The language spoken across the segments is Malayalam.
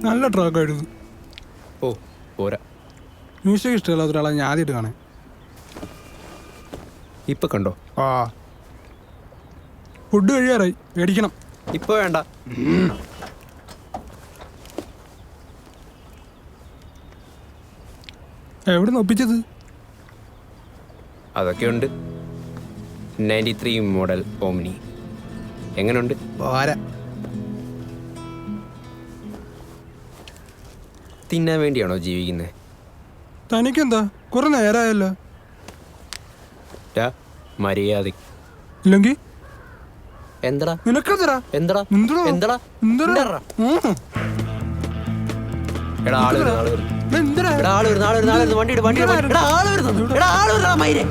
നല്ല ട്രാക്കായിരുന്നു. ഓ പോരാ. മ്യൂസിക് ഇഷ്ടമല്ലാത്ത ഒരാളെ ഞാൻ ആദ്യമായിട്ട് കാണേ. ഇപ്പൊ കണ്ടോ? ആ ഫുഡ് കഴിയാറായി, മേടിക്കണം. ഇപ്പൊ വേണ്ട. എവിടെ നിന്ന് ഒപ്പിച്ചത്? അതൊക്കെ ഉണ്ട്. 93 മോഡൽ ഓമിനി. എങ്ങനെയുണ്ട്? പോരാ. തിന്നാൻ വേണ്ടിയാണോ ജീവിക്കുന്നത്? തനിക്കെന്താ, കുറെ നേരമായല്ലോ. മര്യാദ ഇല്ലെങ്കിൽ എന്തടാ നിനക്കെന്തടാ? എന്തടാ എന്തടാ? എന്തടാ എന്തടാ? എടാ ആള് വരുന്നു, ആള് വരുന്നു. എന്തടാ? എടാ ആള് വരുന്നു, ആള് വരുന്നു, ആള് വരുന്നു. വണ്ടി ഇട്, വണ്ടി ഇട്. എടാ ആള് വരുന്നു, എടാ ആള് വരുന്നു മയിരെ.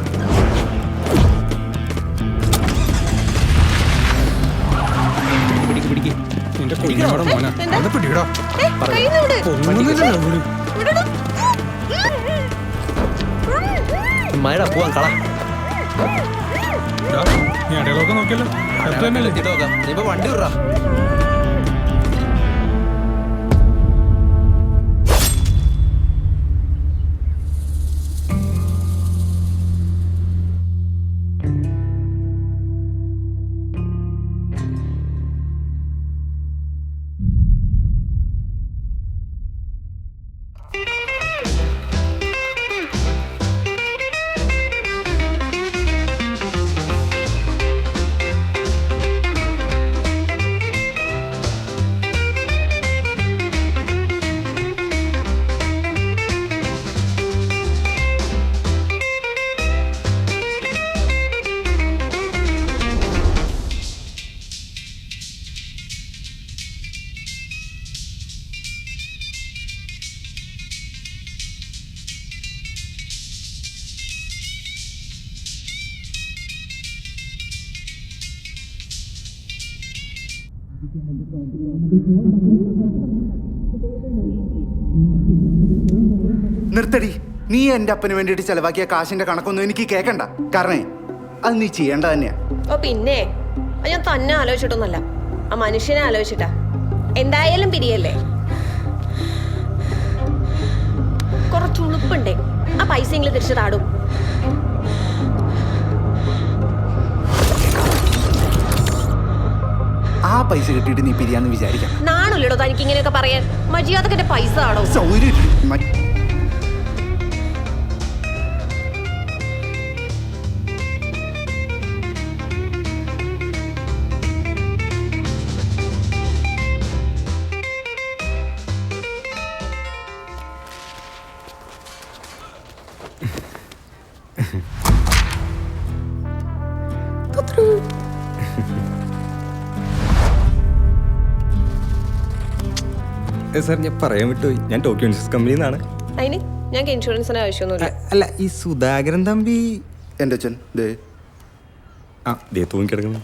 പിടിക്ക് പിടിക്ക്. നിന്റെ കുഞ്ഞോടെ മോനാ. അത് പിടിക്കടാ. മഴ പോവാൻ കള. നീ അടയാളമൊക്കെ നോക്കിയല്ലോ. ഇപ്പൊ വണ്ടി വിടറാ. നിർത്തടി. നീ എൻ്റെ അപ്പന് വേണ്ടിയിട്ട് ചെലവാക്കിയ കാശിന്റെ കണക്കൊന്നും എനിക്ക് കേൾക്കണ്ട. കാരണേ അത് നീ ചെയ്യേണ്ട തന്നെയാ. ഓ പിന്നെ ഞാൻ തന്നെ ആലോചിച്ചിട്ടൊന്നുമല്ല, ആ മനുഷ്യനെ ആലോചിച്ചിട്ടാ. എന്തായാലും പിരിയല്ലേ, കുറച്ചുളുപ്പുണ്ടേ. ആ പൈസ എങ്കിലും തിരിച്ചു താടും. ആ പൈസ കിട്ടിയിട്ട് നീ പിരിയാന്ന് വിചാരിക്കാം. നാണല്ലോ തനിക്ക് ഇങ്ങനെയൊക്കെ പറയാൻ. മര്യാദക്ക് എന്റെ പൈസ താടോ. സൗകര്യം സാർ ഞാൻ പറയാൻ വിട്ടുപോയി. ഞാൻ ടോക്കിയോ ഇൻഷുറൻസ് കമ്പനിയിൽ നിന്നാണ്. അതിന് ഞങ്ങൾക്ക് ഇൻഷുറൻസിന് ആവശ്യമൊന്നുമില്ല. അല്ല, ഈ സുധാകരൻ തമ്പി എൻ്റെ അച്ഛൻ തൂങ്ങിക്കിടക്കുന്നു.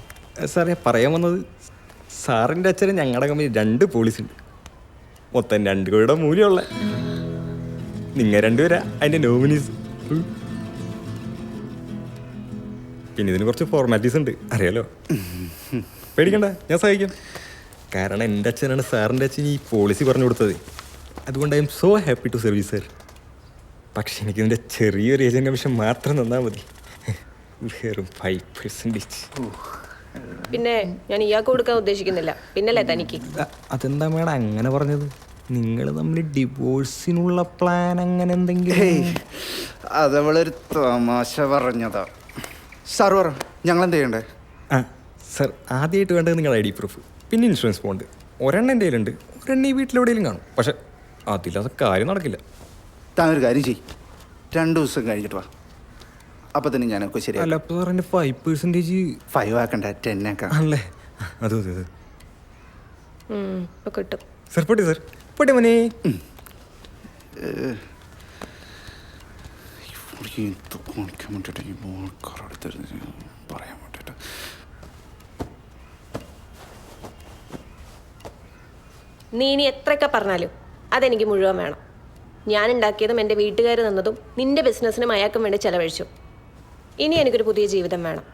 സാർ ഞാൻ പറയാൻ വന്നത്, സാറിൻ്റെ അച്ഛന് ഞങ്ങളുടെ കമ്പനി 2 പോളിസി ഉണ്ട്. മൊത്തം 2 കോടിയുടെ മൂല്യമുള്ള. നിങ്ങൾ 2 പേരാ അതിൻ്റെ നോമിനീസ്. പിന്നെ ഇതിന് കുറച്ച് ഫോർമാലിറ്റീസ് ഉണ്ട്, അറിയാലോ. പേടിക്കണ്ട, ഞാൻ സഹായിക്കാം. കാരണം എൻ്റെ അച്ഛനാണ് സാറിൻ്റെ അച്ഛൻ ഈ പോളിസി പറഞ്ഞു കൊടുത്തത്. അതുകൊണ്ട് I am so happy to service sir. പക്ഷെ എനിക്കിതിൻ്റെ ചെറിയൊരു ഏജൻറ് കമ്മീഷൻ മാത്രം തന്നാൽ മതി. വെറും 5%. പിന്നെ ഞാൻ ഇയാൾക്ക് കൊടുക്കാൻ ഉദ്ദേശിക്കുന്നില്ല. പിന്നല്ലേ തനിക്ക്. അതെന്താ മേഡം അങ്ങനെ പറഞ്ഞത്? നിങ്ങൾ തമ്മിൽ ഡിവോഴ്സിനുള്ള പ്ലാൻ അങ്ങനെ എന്തെങ്കിലും? അതവളൊരു തമാശ പറഞ്ഞതാ. സാർ പറ, ഞങ്ങളെന്ത് ചെയ്യണ്ടേ? സർ, ആദ്യമായിട്ട് വേണ്ടത് നിങ്ങളുടെ ID പ്രൂഫ്, പിന്നെ ഇൻഷുറൻസ് ബോണ്ട്. ഒരെണ്ണം എൻ്റെ കയ്യിലുണ്ട്, ഒരെണ്ണം ഈ വീട്ടിലെവിടെയെങ്കിലും കാണും. പക്ഷെ അതില്ലാതെ കാര്യം നടക്കില്ല. താൻ ഒരു കാര്യം ചെയ്യും, 2 ദിവസം കഴിഞ്ഞിട്ട് വാ. അപ്പം തന്നെ ഞാനൊക്കെ ശരിയല്ല. അല്ല, അപ്പോൾ സാറിൻ്റെ 5% 5 ആക്കണ്ട, 10 ആക്കാം. ആണല്ലേ? അത് കിട്ടും. സർ പൊട്ടി, സർ പൊട്ടി മോനെ. പറയാൻ വേണ്ടിട്ട് നീ ഇനി എത്രയൊക്കെ പറഞ്ഞാലും അതെനിക്ക് മുഴുവൻ വേണം. ഞാൻ ഉണ്ടാക്കിയതും എൻ്റെ വീട്ടുകാർ തന്നതും നിന്റെ ബിസിനസ്സിനും അയാൾക്കും വേണ്ടി ചെലവഴിച്ചു. ഇനി എനിക്കൊരു പുതിയ ജീവിതം വേണം.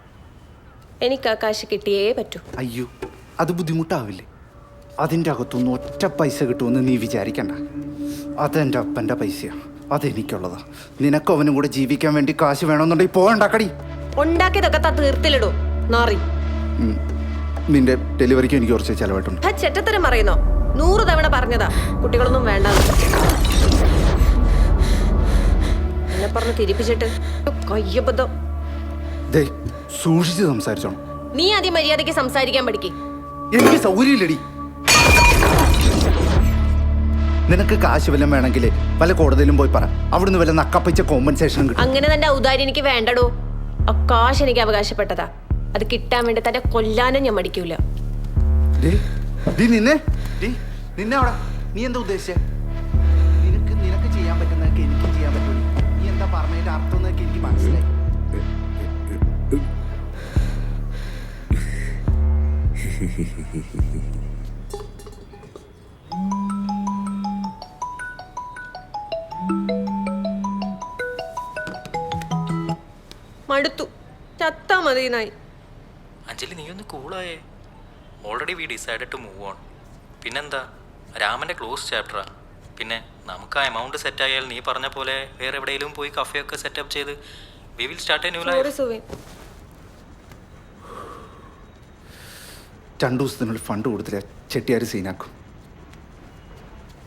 എനിക്ക് ആ കാശ് കിട്ടിയേ പറ്റൂ. അയ്യോ, അത് ബുദ്ധിമുട്ടാവില്ലേ? അതിൻ്റെ അകത്തുനിന്ന് ഒറ്റ പൈസ കിട്ടുമെന്ന് നീ വിചാരിക്കണ്ട. അതെൻ്റെ അപ്പൻ്റെ പൈസയാണ്, അതെനിക്കുള്ളതാ. നിനക്കും അവനും കൂടെ ജീവിക്കാൻ വേണ്ടി കാശ് വേണമെന്നുണ്ടെങ്കിൽ പോകണ്ടാക്കടി. ഉണ്ടാക്കിയതൊക്കെ തീർത്തിലിടൂ നാറി. നിന്റെ ഡെലിവറിക്ക് എനിക്ക് കുറച്ച് ചിലവായിട്ടുണ്ട്. ചെറ്റത്തരം പറയുന്നോ? 100 തവണ പറഞ്ഞതാ കുട്ടികളൊന്നും വേണ്ട. എന്നെ പറഞ്ഞ് തിരിപ്പിച്ചിട്ട് കയ്യബദ്ധം. സൂക്ഷിച്ച് സംസാരിച്ചോണം. നീ ആദ്യം മര്യാദയ്ക്ക് സംസാരിക്കാൻ പഠിക്ക്. എനിക്ക് സൗകര്യമില്ലടി. നിനക്ക് കാശ് വല്ലതും വേണമെങ്കിൽ വല്ല കോടതിയിലും പോയി പറ. അവിടുന്ന് വല്ല നക്കപ്പിച്ച കോമ്പൻസേഷൻ കിട്ടും. അങ്ങനെ തന്റെ ഔദാര്യം എനിക്ക് വേണ്ടടോ. ആ കാശ് എനിക്ക് അവകാശപ്പെട്ടതാ. അത് കിട്ടാൻ വേണ്ടി തന്നെ കൊല്ലാനും ഞാൻ മടിക്കൂല. നിന്നെ അവിടെ നീ എന്താ ഉദ്ദേശിച്ചേ? നിനക്ക് ചെയ്യാൻ പറ്റുന്നതൊക്കെ എനിക്ക് ചെയ്യാൻ പറ്റുള്ളൂ. നീ എന്താ പറഞ്ഞതിന്റെ അർത്ഥം എന്നൊക്കെ എനിക്ക് മനസ്സിലായി. മടുത്തു. ചത്താ മതി നായി. അഞ്ജലി നീ ഒന്ന് കൂളായേ. Already we decided to move on. പിന്നെന്താ, രാമൻ്റെ ക്ലോസ് ചാപ്റ്ററാ. പിന്നെ നമുക്ക് ആ എമൗണ്ട് സെറ്റ് ആയാൽ നീ പറഞ്ഞ പോലെ വേറെ എവിടെയെങ്കിലും പോയി കഫേയൊക്കെ സെറ്റപ്പ് ചെയ്ത് we will start A new life. 2 ദിവസത്തിനുള്ളിൽ ഫണ്ട് കൊടുത്തില്ല, ചെട്ടിയാർ സീനാക്കും.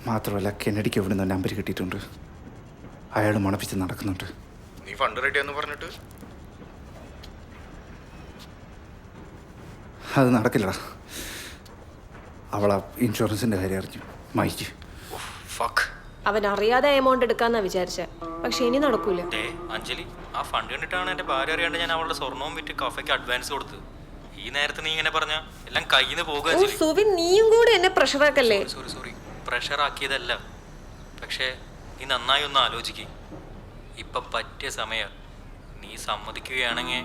മാത്രമല്ല കെന്നഡിക്ക് എവിടെ നിന്ന് നമ്പർ കിട്ടിയിട്ടുണ്ട്. അയാൾ മണപ്പിച്ച് നടക്കുന്നുണ്ട്. നീ ഫണ്ട് റെഡിയാന്ന് പറഞ്ഞിട്ട് അത് നടക്കില്ലടാ. അവളാ ഇൻഷുറൻസിന്റെ കാര്യം അറിഞ്ഞു. മൈക്ക് അവൻ അറിയാതെ എമൗണ്ട് എടുക്കാന്നാ വിചാരിച്ച. പക്ഷെ ഇനി നടക്കൂല. അഞ്ജലി, ആ ഫണ്ട് കണ്ടിട്ടാണ് എൻ്റെ ഭാര്യ അറിയാണ്ട് ഞാൻ അവളുടെ സ്വർണവും വിറ്റ് കഫേക്ക് അഡ്വാൻസ് കൊടുത്ത്. ഈ നേരത്തെ നീ ഇങ്ങനെ പറഞ്ഞ എല്ലാം കയ്യിൽ നിന്ന് പോകുക. സുവിൻ, നീയും കൂടി എന്നെ പ്രഷർ ആക്കല്ലേ. സോറി പ്രഷർ ആക്കിയതല്ല. പക്ഷേ നീ നന്നായി ഒന്ന് ആലോചിക്ക്. ഇപ്പം പറ്റിയ സമയം. നീ സമ്മതിക്കുകയാണെങ്കിൽ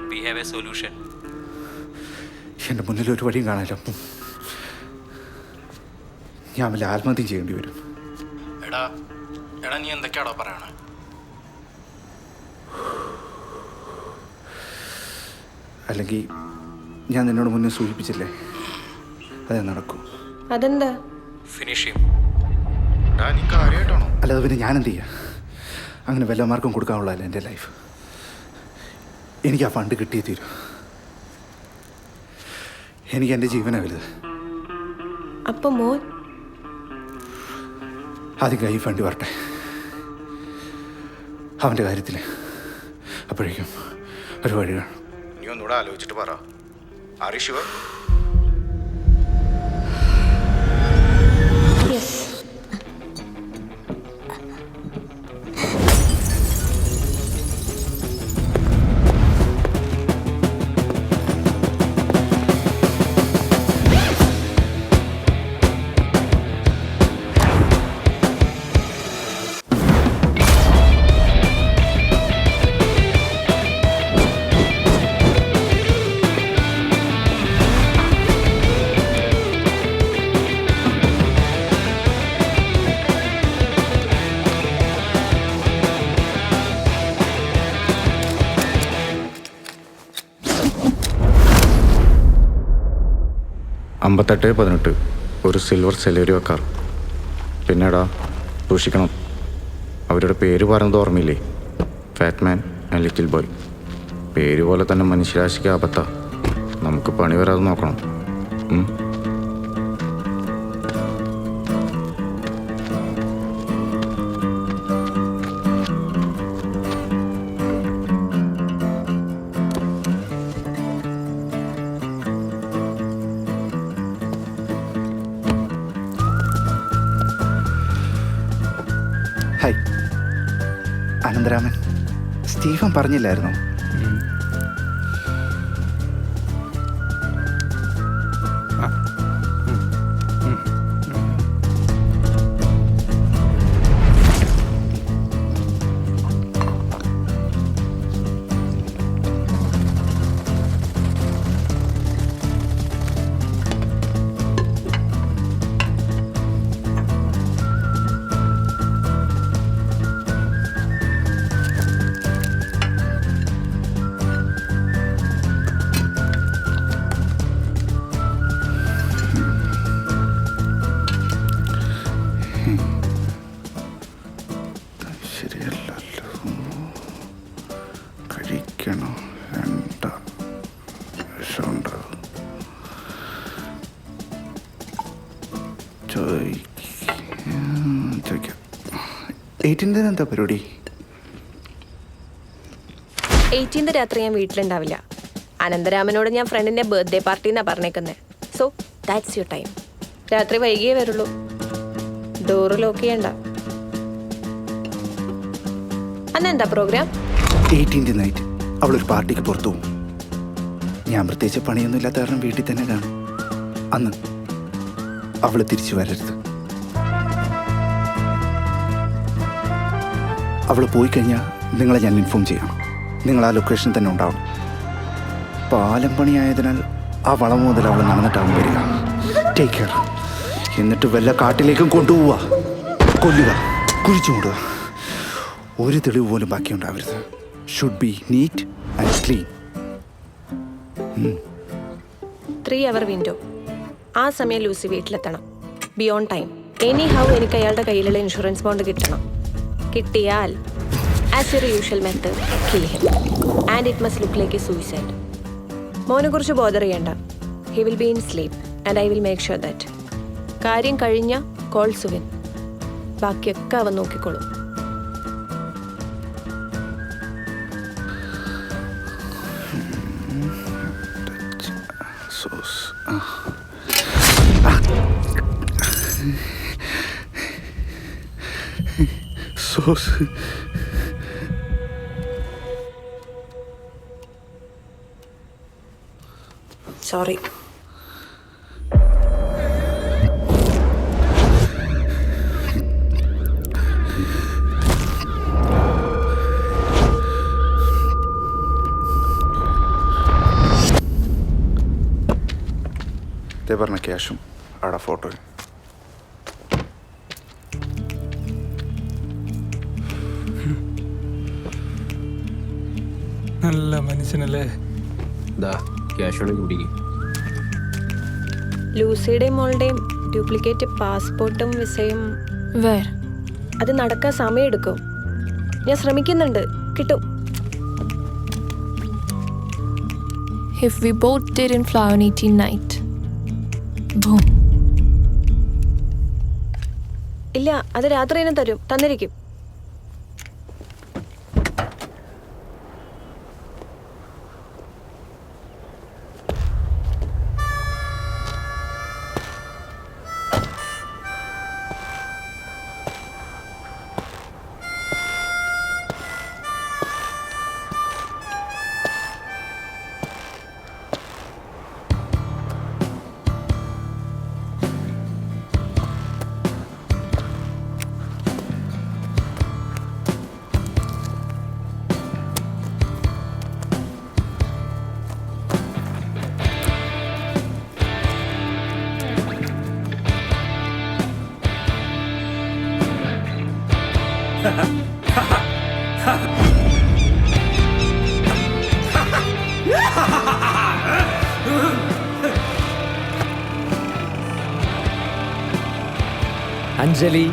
വി ഹാവ് എ സൊല്യൂഷൻ. എൻ്റെ മുന്നിൽ ഒരു വഴിയും കാണാനില്ല. ഞാൻ വല്ല ആത്മഹത്യ ചെയ്യേണ്ടി വരും. എടാ നീ എന്തൊക്കെയാണോ പറയണേ? അല്ലെങ്കിൽ ഞാൻ നിന്നോട് മുന്നേ സൂചിപ്പിച്ചില്ലേ, അതേ നടക്കൂ. അതെന്താ? ഫിനിഷ് ചെയ്യും. നീ കാര്യമായിട്ടാണോ? അല്ലാതെ പിന്നെ ഞാനെന്ത് ചെയ്യാം? അങ്ങനെ വല്ലമാർക്കും കൊടുക്കാനുള്ളതല്ല എൻ്റെ ലൈഫ്. എനിക്ക് ആ ഫണ്ട് കിട്ടിയേ തീരും. എനിക്ക് എൻ്റെ ജീവനാണ് വലുത്. അപ്പൊ മോൻ ആദ്യം കൈ ഫണ്ട് വരട്ടെ അവൻ്റെ കാര്യത്തിൽ. അപ്പോഴേക്കും ഒരു വഴി കാണും. നീ ഒന്നുകൂടെ ആലോചിച്ചിട്ട് പറ. Are you sure? $58-18 ഒരു സിൽവർ സെലേരിയോ കാർ. പിന്നെടാ സൂക്ഷിക്കണം. അവരുടെ പേര് പറഞ്ഞത് ഓർമ്മയില്ലേ? Fat Man and little boy. പേര് പോലെ തന്നെ മനുഷ്യരാശിക്ക് ആപത്താ. നമുക്ക് പണി വരാതെ നോക്കണം. ഹായ് അനന്തരാമൻ. സ്റ്റീഫൻ പറഞ്ഞില്ലായിരുന്നോ? 18 എന്താ പരിപാടി? 18 രാത്രി ഞാൻ വീട്ടിലുണ്ടാവില്ല. അനന്തരാമനോട് ഞാൻ ഫ്രണ്ടിന്റെ ബർത്ത്ഡേ പാർട്ടി എന്നാ പറഞ്ഞേക്കുന്നത്. So that's your time. രാത്രി വൈകിയേ വരുള്ളൂ. ഡോറ് ലോക്ക് ചെയ്യണ്ട. അന്നെന്താ പ്രോഗ്രാം? 18 നൈറ്റ് അവളൊരു പാർട്ടിക്ക് പുറത്തു പോകും. ഞാൻ പ്രത്യേകിച്ച് പണിയൊന്നും ഇല്ലാത്ത കാരണം വീട്ടിൽ തന്നെ കാണും. അന്ന് അവൾ തിരിച്ചു വരരുത്. അവൾ പോയി കഴിഞ്ഞാൽ നിങ്ങളെ ഞാൻ ഇൻഫോം ചെയ്യണം. നിങ്ങൾ ആ ലൊക്കേഷൻ തന്നെ ഉണ്ടാവും. പാലം പണിയായതിനാൽ ആ വളം മുതൽ അവൾ നടന്നിട്ടാവും വരിക. Take care. എന്നിട്ട് വല്ല കാട്ടിലേക്കും കൊണ്ടുപോവുക, കൊല്ലുക, കുഴിച്ചു മൂടുക. ഒരു തെളിവ് പോലും ബാക്കിയുണ്ടാവരുത്. Should be neat and clean. 3 hour window. ആ സമയം ലൂസി വീട്ടിലെത്തണം. Beyond time. എനി ഹൗ എനിക്ക് അയാളുടെ കയ്യിലുള്ള ഇൻഷുറൻസ് ബോണ്ട് കിട്ടണം. കിട്ടിയാൽ as your usual method kill him and it must look like a suicide. മോനെ കുറിച്ച് ബോദർ ചെയ്യണ്ട. He will be in sleep and I will make sure that. കാര്യം കഴിഞ്ഞ കോൾ സുവിൻ. ബാക്കിയൊക്കെ അവൻ നോക്കിക്കോളും. സോസ് സോറി. പറഞ്ഞ ക്യാഷും അവിടെ ഫോട്ടോയും. നല്ല മനുഷ്യനല്ലേ? ലൂസിയുടെയും മോളുടെയും ഡ്യൂപ്ലിക്കേറ്റ് പാസ്പോർട്ടും വിസയും അത് നടക്കാൻ സമയമെടുക്കും. ഞാൻ ശ്രമിക്കുന്നുണ്ട്. കിട്ടും. If we both didn't fly on 18 night. Boom. ഇല്ല, അത് രാത്രി തന്നെ തരും. തന്നിരിക്കും. Anjali,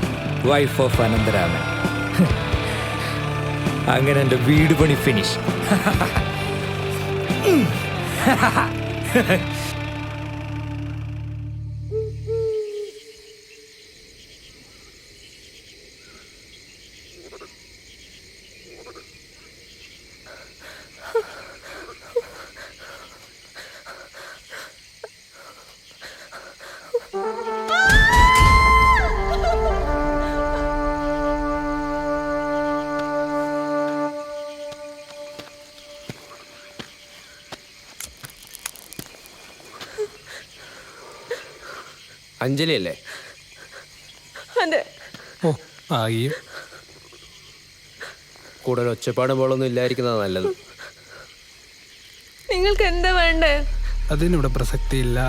wife of Anantharaman. അങ്ങനെ എൻ്റെ വീട് പണി ഫിനിഷ്. അഞ്ജലി അല്ലേ? അതെ. ഓ ആയി. കൂടുതൽ ഒച്ചപ്പാടും പോളൊന്നും ഇല്ലായിരിക്കുന്നതാണ് നല്ലത്. നിങ്ങൾക്ക് എന്താ വേണ്ടേ? അതിനിവിടെ പ്രസക്തിയില്ല.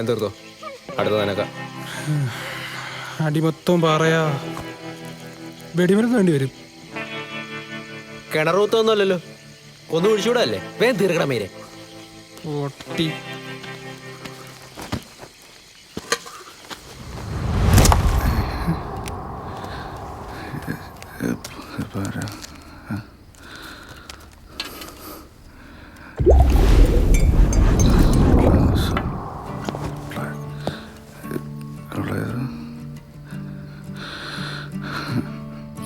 തീർത്തോ, അടുത്ത നനക്ക. അടി മൊത്തം പറയാ. വെടിമരുന്ന് വേണ്ടി വരും. കിണറൂത്തൊന്നുമല്ലല്ലോ. ഒന്ന് ഒഴിച്ചുകൂടല്ലേ? വേഗം തീർക്കണം മീരെ. പൊട്ടി.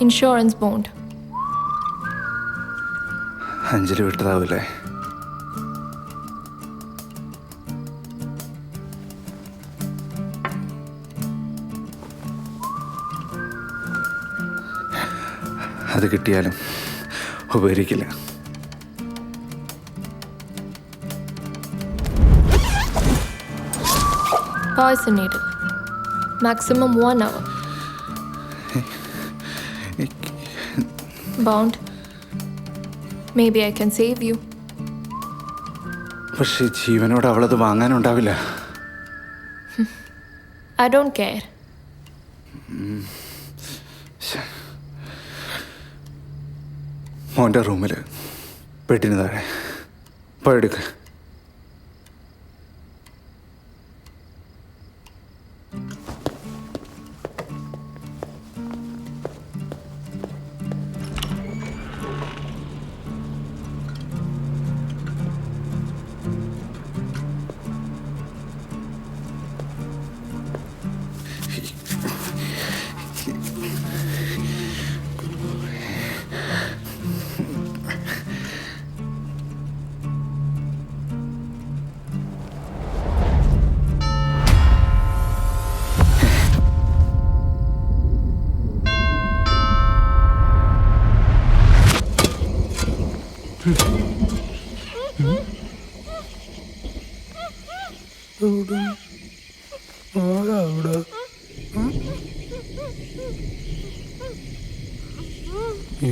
Insurance bond. അഞ്ജലി വിട്ടതാവൂലേ? അത് കിട്ടിയാലും ഉപകരിക്കില്ല. Poison needle. Maximum 1 hour. Bound. Maybe I can save you. പക്ഷെ ജീവനോട് അവളത് വാങ്ങാനുണ്ടാവില്ല. I don't care. മോൻ്റെ റൂമിൽ പെട്ടിന് താഴെ പോയെടുക്ക.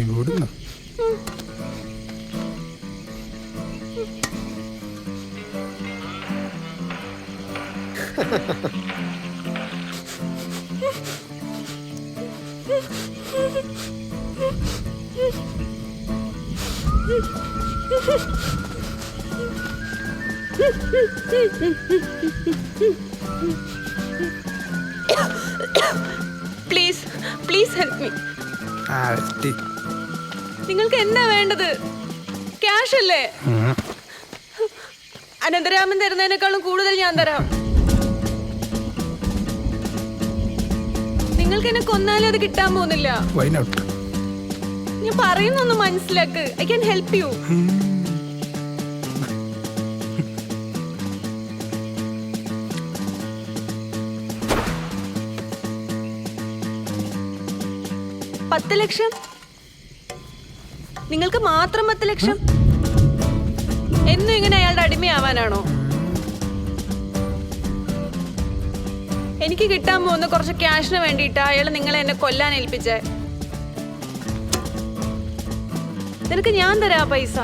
ഇവിടുന്ന് പ്ലീസ് പ്ലീസ് ഹെൽപ്പ് മീ. ആഴ്ത്തി. നിങ്ങൾക്ക് എന്നാ വേണ്ടത്? ക്യാഷ് അല്ലേ? അനന്തരാമൻ തരുന്നതിനേക്കാളും കൂടുതൽ ഞാൻ തരാം. നിങ്ങൾക്ക് എന്നെ കൊന്നാലും അത് കിട്ടാൻ പോകുന്നില്ല. Why not? ഞാൻ പറയുന്നൊന്ന് മനസ്സിലാക്ക്. I can help you. $10 ലക്ഷം? നിങ്ങൾക്ക് മാത്രം 10 ലക്ഷം? എന്നും ഇങ്ങനെ അയാളുടെ അടിമയാവാനാണോ? എനിക്ക് കിട്ടാൻ പോകുന്ന കുറച്ച് ക്യാഷിന് വേണ്ടിയിട്ടാ അയാൾ നിങ്ങളെ എന്നെ കൊല്ലാൻ ഏൽപ്പിച്ചേ. നിനക്ക് ഞാൻ തരാ പൈസ.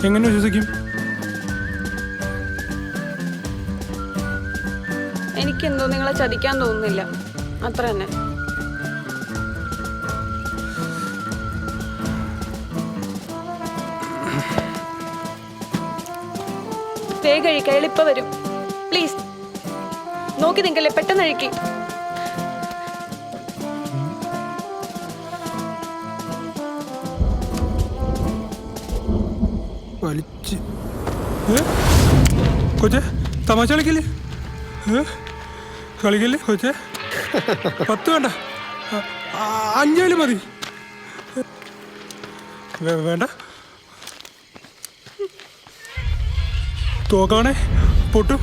എങ്ങനെ വിശ്വസിക്കും? എനിക്കെന്തോ നിങ്ങളെ ചതിക്കാൻ തോന്നുന്നില്ല, അത്ര തന്നെ. വേഗം കഴിക്ക, എളിപ്പ വരും. പ്ലീസ് നോക്കി നിൽക്കല്ലേ, പെട്ടെന്ന് കഴിക്കി. വലിച്ച് കൊച്ചേ, തമാശ കളിക്കില്ലേ? കളിക്കില്ലേ കൊച്ചേ? 10 വേണ്ട, 5 മതി. വേണ്ട, തോക്കാണേ പൊട്ടും.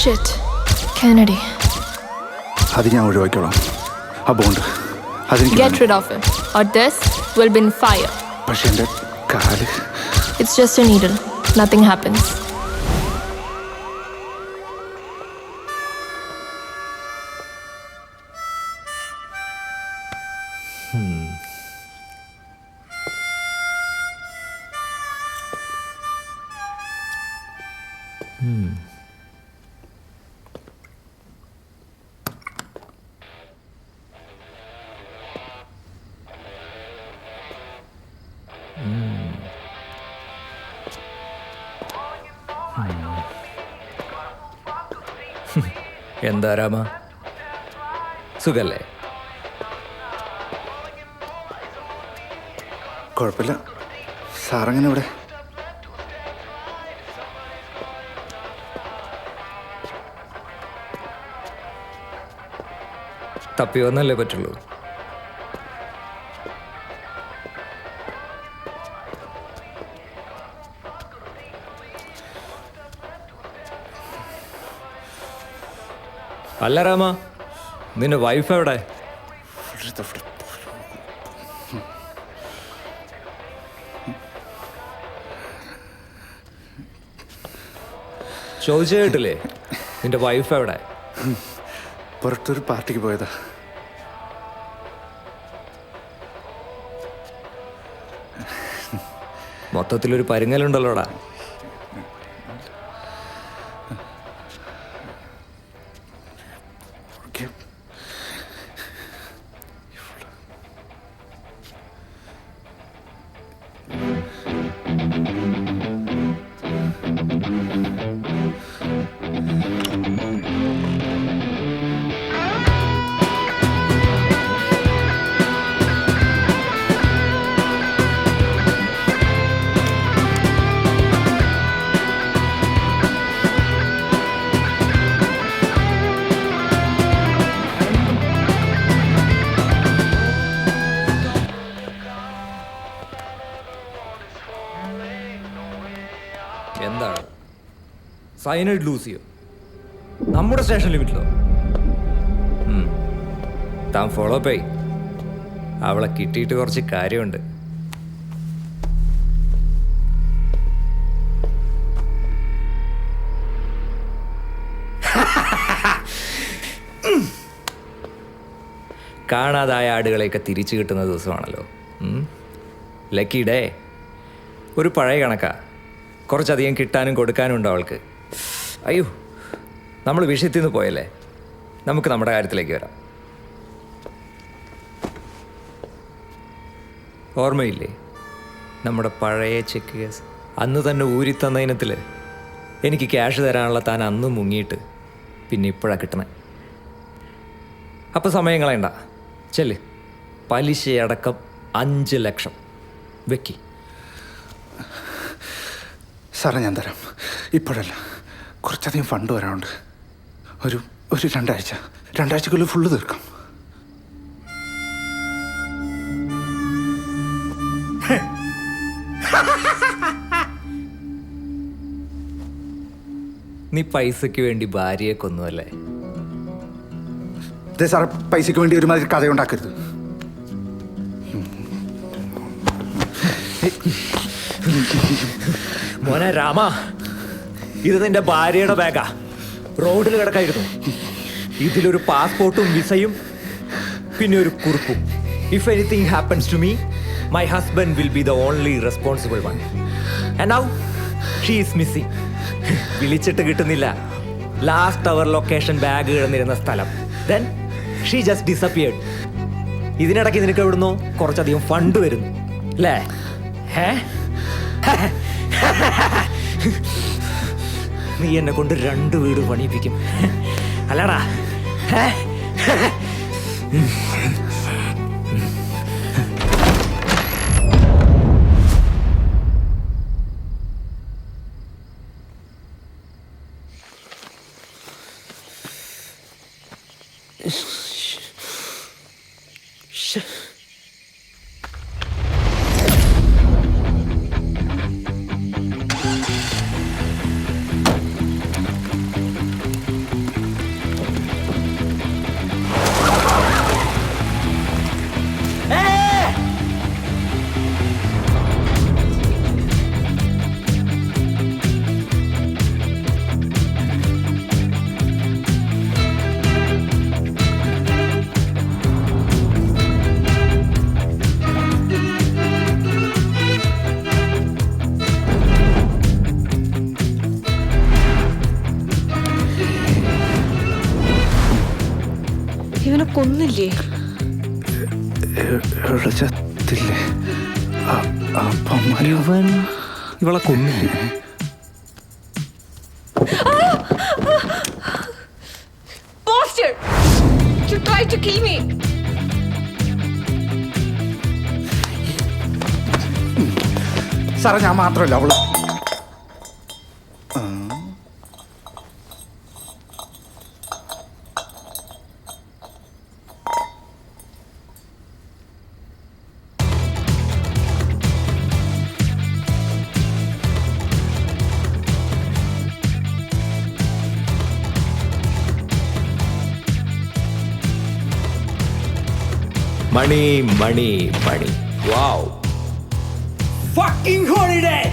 Shit. Kennedy. അത് ഞാൻ ഒഴിവാക്കിക്കോളാം. ആ ബോണ്ട് അതെനിക്ക് Get rid of him, or this will be in fire. പക്ഷെ എൻ്റെ കാല് It's just a needle. Nothing happens. എന്താ രാമ, സുഖല്ലേ? കുഴപ്പമില്ല. സാറങ്ങനെ ഇവിടെ? തപ്പി വന്നല്ലേ പറ്റുള്ളൂ. അല്ല രാമ, നിന്റെ വൈഫ് എവിടെ? ചോദിച്ചു കേട്ടില്ലേ, നിന്റെ വൈഫ് എവിടെ? പുറത്തൊരു പാർട്ടിക്ക് പോയതാ. മൊത്തത്തിലൊരു പരുങ്ങലുണ്ടല്ലോടാ. എന്താണ് സൈനൈഡ് ലൂസിയോ? നമ്മുടെ സ്റ്റേഷൻ ലിമിറ്റിലോ? താൻ ഫോളോ അപ്പ് ചെയ്. അവളെ കിട്ടിയിട്ട് കുറച്ച് കാര്യമുണ്ട്. കാണാതായ ആടുകളെയൊക്കെ തിരിച്ചു കിട്ടുന്ന ദിവസമാണല്ലോ. Lucky day. ഒരു പഴയ കണക്കാ. കുറച്ചധികം കിട്ടാനും കൊടുക്കാനും ഉണ്ട് അവൾക്ക്. അയ്യോ, നമ്മൾ വിഷയത്തിൽ നിന്ന് പോയല്ലേ. നമുക്ക് നമ്മുടെ കാര്യത്തിലേക്ക് വരാം. ഓർമ്മയില്ലേ നമ്മുടെ പഴയ ചെക്ക് കേസ്? അന്ന് തന്നെ ഊരിത്തന്ന ഇനത്തിൽ എനിക്ക് ക്യാഷ് തരാനുള്ള താൻ അന്ന് മുങ്ങിയിട്ട് പിന്നെ ഇപ്പോഴാണ് കിട്ടണേ. അപ്പോൾ സമയം കളയണ്ട, ചെല്ല്. പലിശയടക്കം 5 ലക്ഷം വെക്കി. സാറേ ഞാൻ തരാം. ഇപ്പോഴല്ല, കുറച്ചധികം ഫണ്ട് വരാനുണ്ട്. ഒരു 2 ആഴ്ചക്കുള്ളിൽ ഫുള്ള് തീർക്കാം. നീ പൈസയ്ക്ക് വേണ്ടി ഭാര്യയെ കൊന്നുവല്ലേ? അതെ സാറേ, പൈസയ്ക്ക് വേണ്ടി ഒരുമാതിരി കഥയുണ്ടാക്കരുത്. മോനെ രാമ, ഇത് നിന്റെ ഭാര്യയുടെ ബാഗാ. റോഡിൽ കിടക്കായിരുന്നു. ഇതിലൊരു പാസ്പോർട്ടും വിസയും പിന്നെ ഒരു കുറിപ്പും. If anything happens to me, my husband will be the only responsible one. And now she is missing. വിളിച്ചിട്ട് കിട്ടുന്നില്ല. ലാസ്റ്റ് അവർ ലൊക്കേഷൻ ബാഗ് കിടന്നിരുന്ന സ്ഥലം. Then she just disappeared. ഇതിനിടയ്ക്ക് നിനക്ക് എവിടുന്നോ കുറച്ചധികം ഫണ്ട് വരുന്നു അല്ലേ? നീ എന്നെ കൊണ്ട് 2 വീട് പണിയിപ്പിക്കും അല്ലടാ? ഇവനെ കൊന്നില്ലേ? എവിടെ ചത്തില്ലേ? ഇവൻ ഇവളെ കൊന്നില്ലേ? Bastard! You tried to kill me. സാറേ, ഞാൻ മാത്രമല്ല അവള്. മണി മണി മണി. വാവ്. Fucking holiday!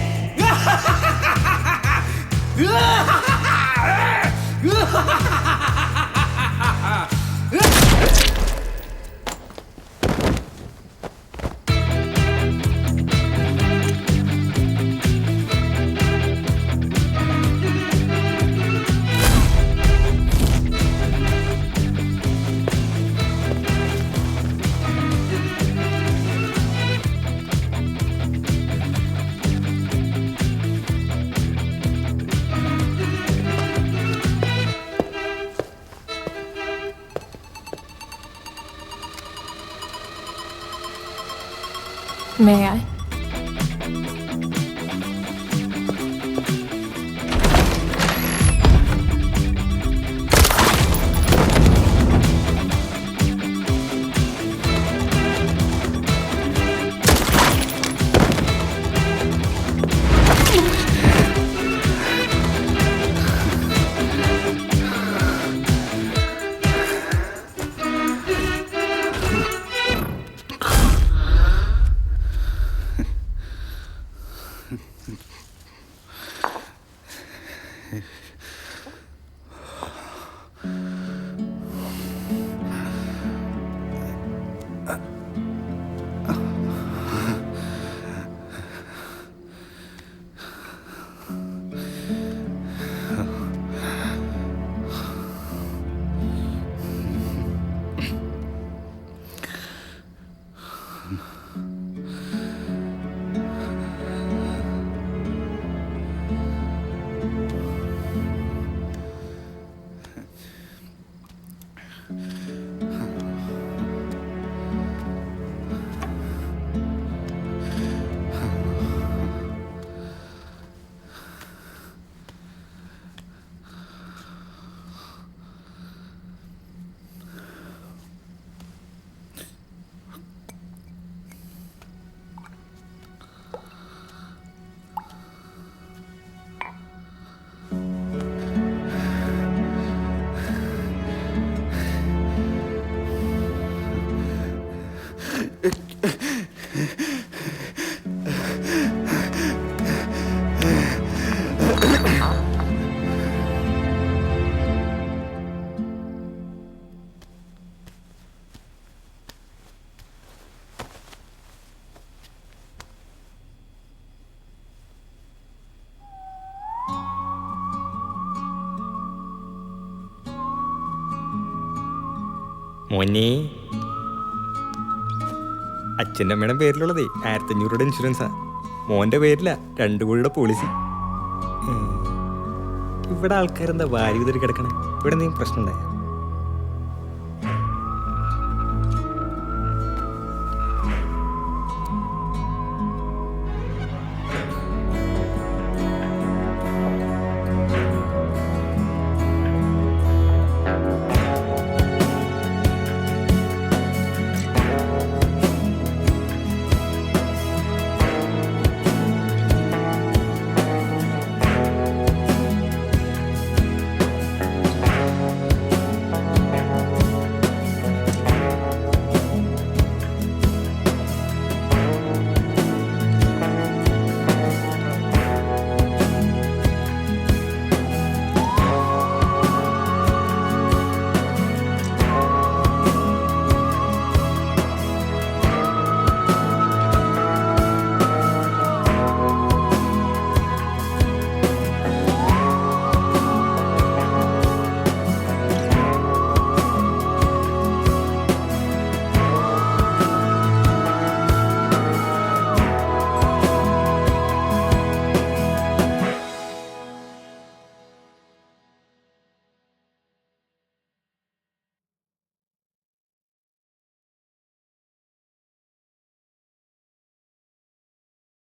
May I? മോനെ, അച്ഛൻ്റെ അമ്മയുടെ പേരിലുള്ളതേ 1500 രൂപയുടെ ഇൻഷുറൻസാ. മോൻ്റെ പേരില്ല 2 കോടിയുടെ പോളിസി. ഇവിടെ ആൾക്കാരെന്താ വാരി വിതറി കിടക്കണേ? ഇവിടെ എന്തെങ്കിലും പ്രശ്നം ഉണ്ടായോ?